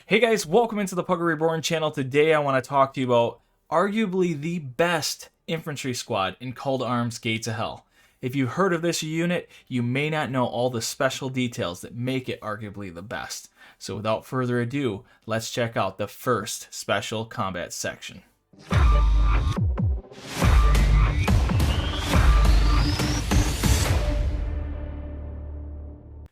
Hey guys, welcome into the PuggoReborn channel. Today I want to talk to you about arguably the best infantry squad in Call to Arms Gates of Hell. If you've heard of this unit, you may not know all the special details that make it arguably the best. So without further ado, let's check out the first special combat section.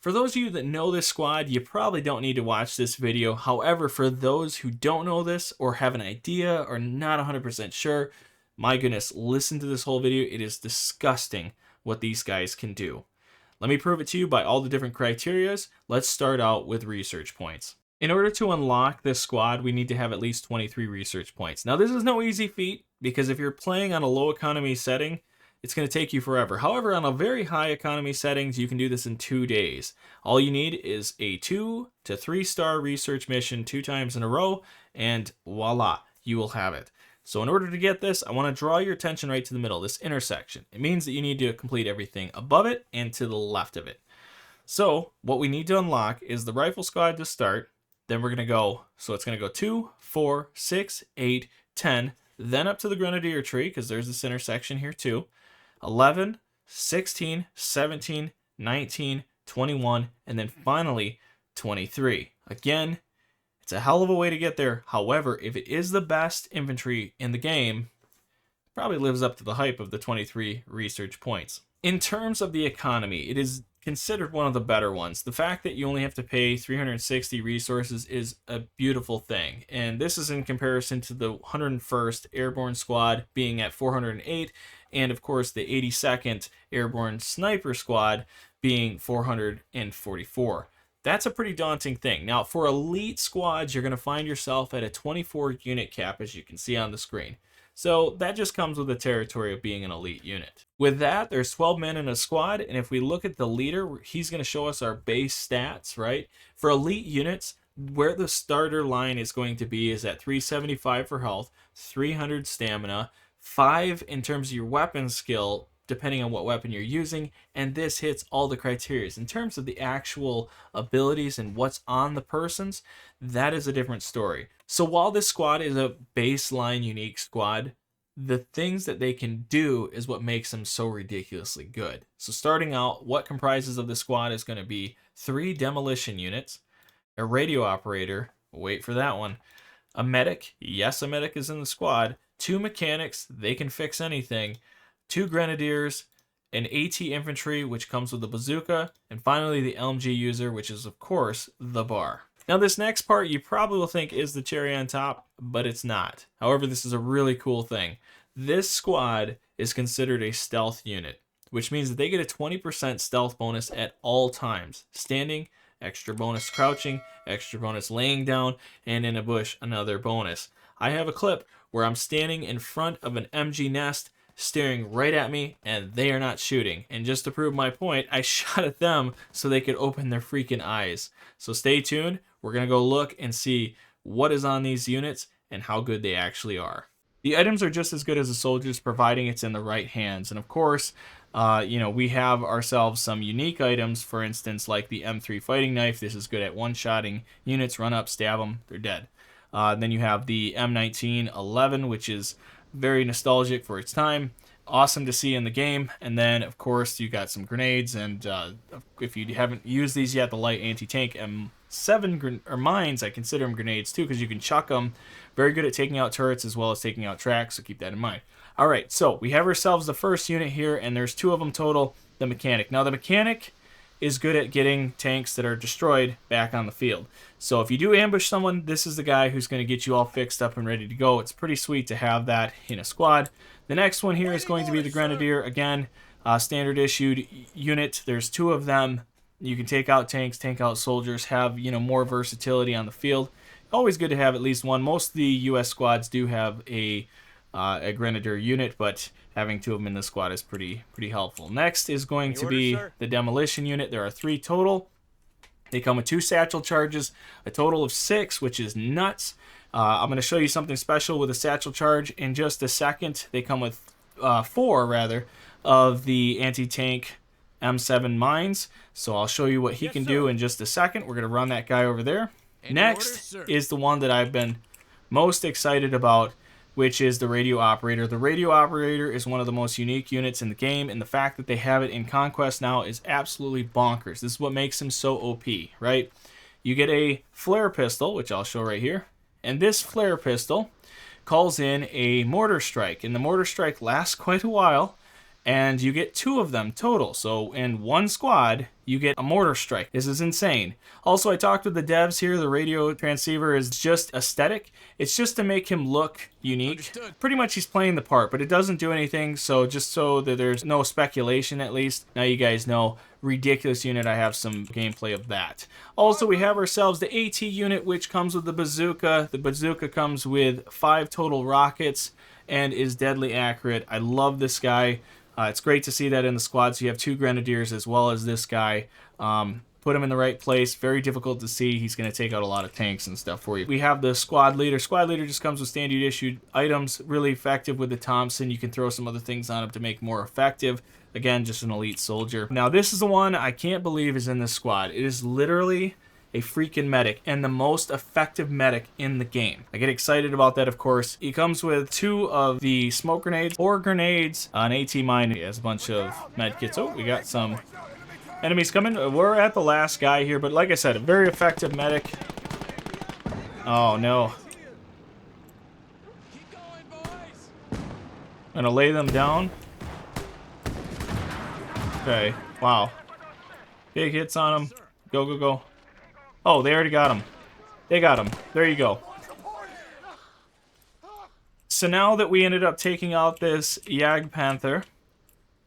For those of you that know this squad, you probably don't need to watch this video. However, for those who don't know this or have an idea or not 100% sure, my goodness, listen to this whole video. It is disgusting what these guys can do. Let me prove it to you by all the different criterias. Let's start out with research points. In order to unlock this squad, we need to have at least 23 research points. Now, this is no easy feat because if you're playing on a low economy setting, it's going to take you forever. However, on a very high economy settings, you can do this in 2 days. All you need is a 2 to 3 star research mission 2 times in a row, and voila, you will have it. So in order to get this, I want to draw your attention right to the middle, this intersection. It means that you need to complete everything above it and to the left of it. So what we need to unlock is the rifle squad to start. Then we're going to go, so it's going to go 2, 4, 6, 8, 10, then up to the grenadier tree, because there's this intersection here too. 11, 16, 17, 19, 21, and then finally 23. Again, it's a hell of a way to get there. However, if it is the best infantry in the game, it probably lives up to the hype of the 23 research points. In terms of the economy, it is considered one of the better ones. The fact that you only have to pay 360 resources is a beautiful thing. And this is in comparison to the 101st Airborne Squad being at 408, and of course the 82nd Airborne Sniper Squad being 444. That's a pretty daunting thing. Now, for elite squads, you're going to find yourself at a 24 unit cap, as you can see on the screen. So that just comes with the territory of being an elite unit. With that, there's 12 men in a squad, and if we look at the leader, he's going to show us our base stats, right? For elite units, where the starter line is going to be is at 375 for health, 300 stamina, 5 in terms of your weapon skill, depending on what weapon you're using, and this hits all the criteria. In terms of the actual abilities and what's on the persons, that is a different story. So while this squad is a baseline unique squad, the things that they can do is what makes them so ridiculously good. So starting out, what comprises of the squad is going to be 3 demolition units, a radio operator, wait for that one, a medic, yes, a medic is in the squad, 2 mechanics, they can fix anything, 2 grenadiers, an AT infantry, which comes with a bazooka, and finally the LMG user, which is of course the bar. Now this next part you probably will think is the cherry on top, but it's not. However, this is a really cool thing. This squad is considered a stealth unit, which means that they get a 20% stealth bonus at all times. Standing, extra bonus crouching, extra bonus laying down, and in a bush, another bonus. I have a clip where I'm standing in front of an MG nest, staring right at me, and they are not shooting. And just to prove my point, I shot at them so they could open their freaking eyes. So stay tuned. We're going to go look and see what is on these units and how good they actually are. The items are just as good as the soldiers, providing it's in the right hands. And of course, we have ourselves some unique items, for instance, like the M3 fighting knife. This is good at one-shotting units, run up, stab them, they're dead. Then you have the M1911, which is very nostalgic for its time, awesome to see in the game. And then of course you got some grenades, and if you haven't used these yet, the light anti-tank M7 or mines, I consider them grenades too, because you can chuck them. Very good at taking out turrets as well as taking out tracks, so keep that in mind. All right, so we have ourselves the first unit here, and there's 2 of them total. The mechanic. Now the mechanic is good at getting tanks that are destroyed back on the field. So if you do ambush someone, this is the guy who's going to get you all fixed up and ready to go. It's pretty sweet to have that in a squad. The next one here is going to be the Grenadier. Again, standard issued unit. There's 2 of them. You can take out tanks, take out soldiers, have more versatility on the field. Always good to have at least one. Most of the U.S. squads do have a Grenadier unit, but having 2 of them in the squad is pretty helpful. Next is going to be the demolition unit. There are 3 total. They come with 2 satchel charges, a total of 6, which is nuts. I'm going to show you something special with a satchel charge in just a second. They come with 4 rather of the anti-tank M7 mines. So I'll show you what he can do in just a second. We're going to run that guy over there. Next is the one that I've been most excited about, which is the radio operator. The radio operator is one of the most unique units in the game, and the fact that they have it in Conquest now is absolutely bonkers. This is what makes him so OP, right? You get a flare pistol, which I'll show right here, and this flare pistol calls in a mortar strike, and the mortar strike lasts quite a while, and you get 2 of them total. So in one squad, you get a mortar strike. This is insane. Also, I talked with the devs here. The radio transceiver is just aesthetic. It's just to make him look unique. Understood. Pretty much he's playing the part, but it doesn't do anything. So just so that there's no speculation, at least, now you guys know. Ridiculous unit. I have some gameplay of that. Also, we have ourselves the AT unit, which comes with the bazooka. The bazooka comes with 5 total rockets and is deadly accurate. I love this guy. It's great to see that in the squad. So you have 2 grenadiers as well as this guy. Put him in the right place. Very difficult to see. He's going to take out a lot of tanks and stuff for you. We have the squad leader. Squad leader just comes with standard issued items. Really effective with the Thompson. You can throw some other things on him to make more effective. Again, just an elite soldier. Now, this is the one I can't believe is in this squad. It is literally a freaking medic and the most effective medic in the game. I get excited about that, of course. He comes with 2 of the smoke grenades, 4 grenades, an AT mine. He has a bunch of med kits. Oh, we got some enemies coming. We're at the last guy here, but like I said, a very effective medic. Oh no. I'm gonna lay them down. Okay, wow. Big hits on him. Go, go, go. Oh, they already got him. They got him. There you go. So now that we ended up taking out this Jagdpanther,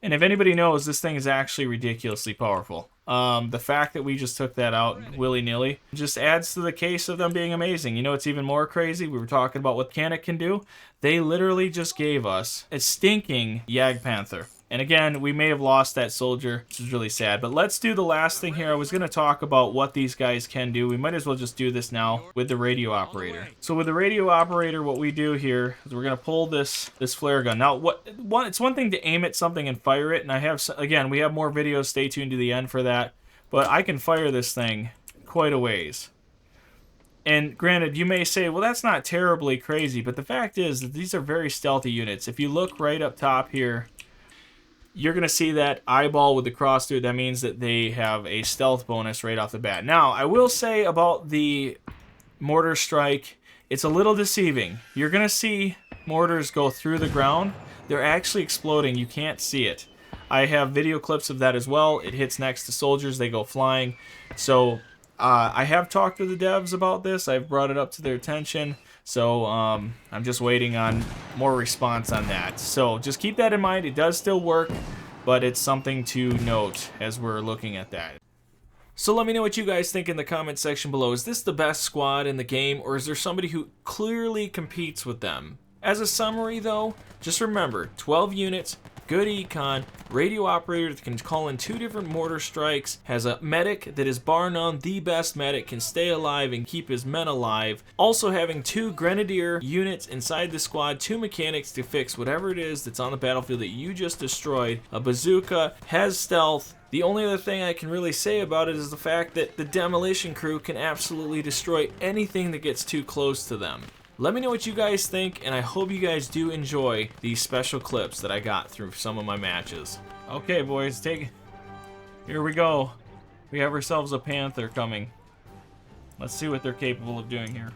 and if anybody knows, this thing is actually ridiculously powerful. The fact that we just took that out willy-nilly just adds to the case of them being amazing. You know, it's even more crazy. We were talking about what Mechanic can do. They literally just gave us a stinking Jagdpanther. And again, we may have lost that soldier, which is really sad. But let's do the last thing here. I was going to talk about what these guys can do. We might as well just do this now with the radio operator. So with the radio operator, what we do here is we're going to pull this flare gun. Now, it's one thing to aim at something and fire it. And I have, again, we have more videos. Stay tuned to the end for that. But I can fire this thing quite a ways. And granted, you may say, well, that's not terribly crazy. But the fact is that these are very stealthy units. If you look right up top here, you're going to see that eyeball with the cross through it. That means that they have a stealth bonus right off the bat. Now, I will say about the mortar strike, it's a little deceiving. You're going to see mortars go through the ground. They're actually exploding. You can't see it. I have video clips of that as well. It hits next to soldiers. They go flying. So I have talked to the devs about this. I've brought it up to their attention. So I'm just waiting on more response on that. So just keep that in mind. It does still work, but it's something to note as we're looking at that. So let me know what you guys think in the comment section below. Is this the best squad in the game, or is there somebody who clearly competes with them? As a summary though, just remember 12 units, good econ, radio operator that can call in 2 different mortar strikes, has a medic that is bar none the best medic, can stay alive and keep his men alive. Also having 2 grenadier units inside the squad, 2 mechanics to fix whatever it is that's on the battlefield that you just destroyed. A bazooka, has stealth. The only other thing I can really say about it is the fact that the demolition crew can absolutely destroy anything that gets too close to them. Let me know what you guys think, and I hope you guys do enjoy these special clips that I got through some of my matches. Okay, boys, here we go. We have ourselves a Panther coming. Let's see what they're capable of doing here.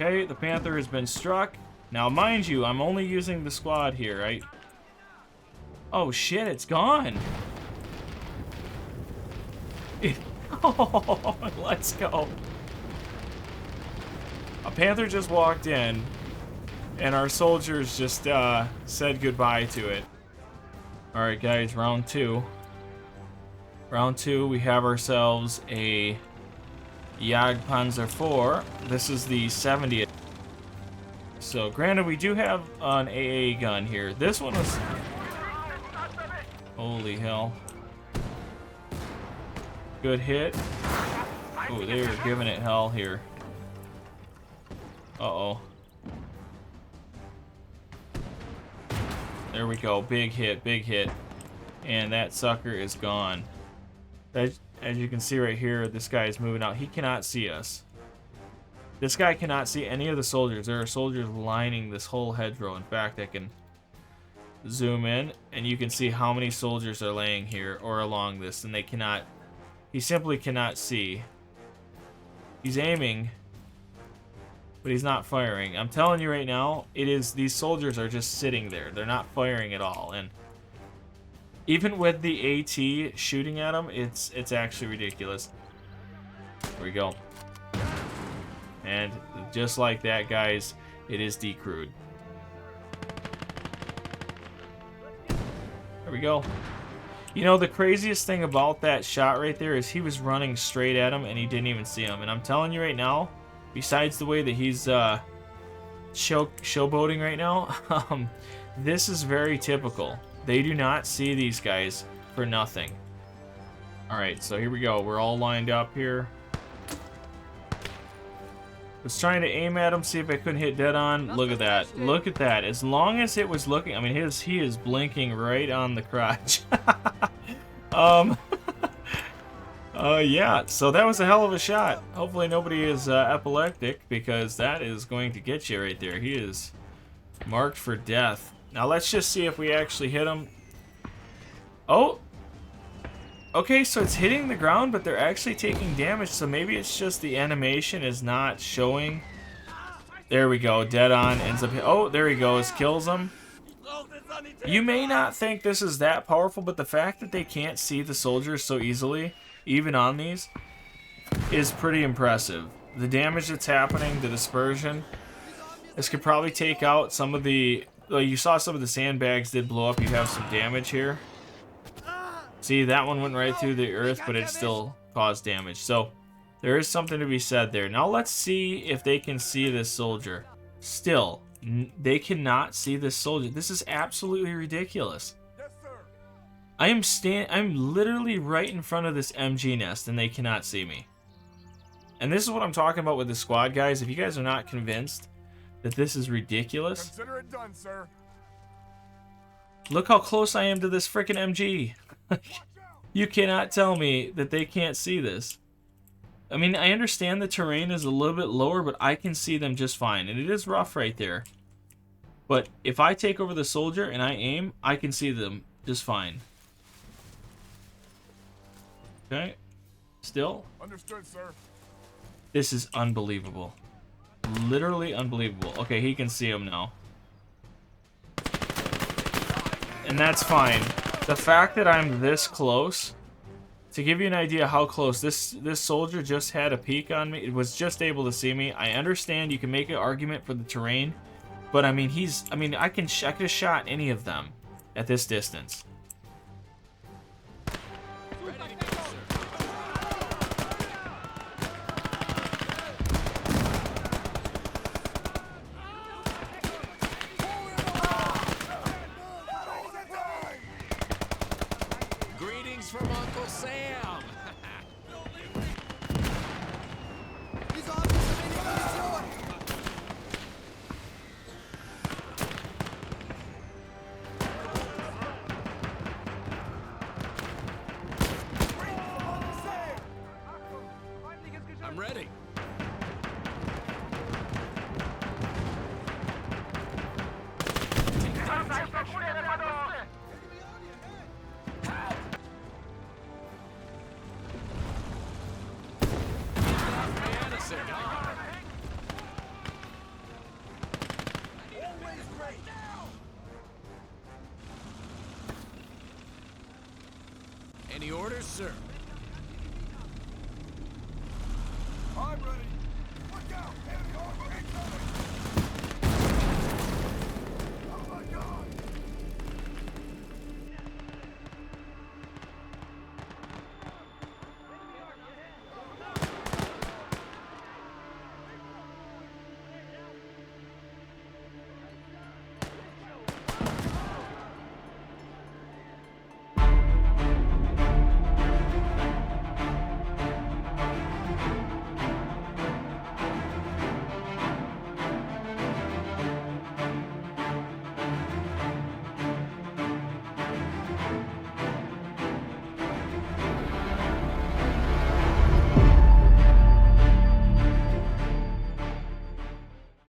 Okay, the Panther has been struck. Now, mind you, I'm only using the squad here, right? Oh, shit, it's gone. Oh, let's go. A Panther just walked in, and our soldiers just said goodbye to it. Alright guys, round 2. Round 2, we have ourselves a Jagdpanther 4. This is the 70th. So granted, we do have an AA gun here. This one was... Holy hell. Good hit. Oh, they were giving it hell here. Uh-oh. There we go. Big hit, big hit. And that sucker is gone. As you can see right here, this guy is moving out. He cannot see us. This guy cannot see any of the soldiers. There are soldiers lining this whole hedgerow. In fact, I can zoom in, and you can see how many soldiers are laying here or along this, and they cannot... He simply cannot see. He's aiming, but he's not firing. I'm telling you right now, these soldiers are just sitting there. They're not firing at all, and even with the AT shooting at him, it's actually ridiculous. Here we go. And just like that, guys, it is decrewed. There we go. You know, the craziest thing about that shot right there is he was running straight at him and he didn't even see him. And I'm telling you right now, besides the way that he's showboating right now, this is very typical. They do not see these guys for nothing. Alright, so here we go. We're all lined up here. Was trying to aim at him, see if I couldn't hit dead on. Look at that. Look at that. As long as it was looking, I mean, he is blinking right on the crotch. Yeah, so that was a hell of a shot. Hopefully nobody is epileptic, because that is going to get you right there. He is marked for death. Now let's just see if we actually hit him. Oh! Okay, so it's hitting the ground, but they're actually taking damage, so maybe it's just the animation is not showing. There we go, dead on, ends up... Oh, there he goes, kills him. You may not think this is that powerful, but the fact that they can't see the soldiers so easily, even on these, is pretty impressive. The damage that's happening, the dispersion, this could probably take out some of the... Well, you saw some of the sandbags did blow up, you have some damage here. See, that one went right through the earth, but it still caused damage. So, there is something to be said there. Now, let's see if they can see this soldier. Still, they cannot see this soldier. This is absolutely ridiculous. I'm literally right in front of this MG nest, and they cannot see me. And this is what I'm talking about with the squad, guys. If you guys are not convinced that this is ridiculous, consider it done, sir. Look how close I am to this frickin' MG. You cannot tell me that they can't see this. I mean, I understand the terrain is a little bit lower, but I can see them just fine. And it is rough right there. But if I take over the soldier and I aim, I can see them just fine. Okay. Still. Understood, sir. This is unbelievable. Literally unbelievable. Okay, he can see him now. And that's fine. The fact that I'm this close, to give you an idea how close, this soldier just had a peek on me. It was just able to see me. I understand you can make an argument for the terrain, but I mean, I could have shot any of them at this distance. From Uncle Sam. I'm ready. Any orders, sir? I'm ready. Look out!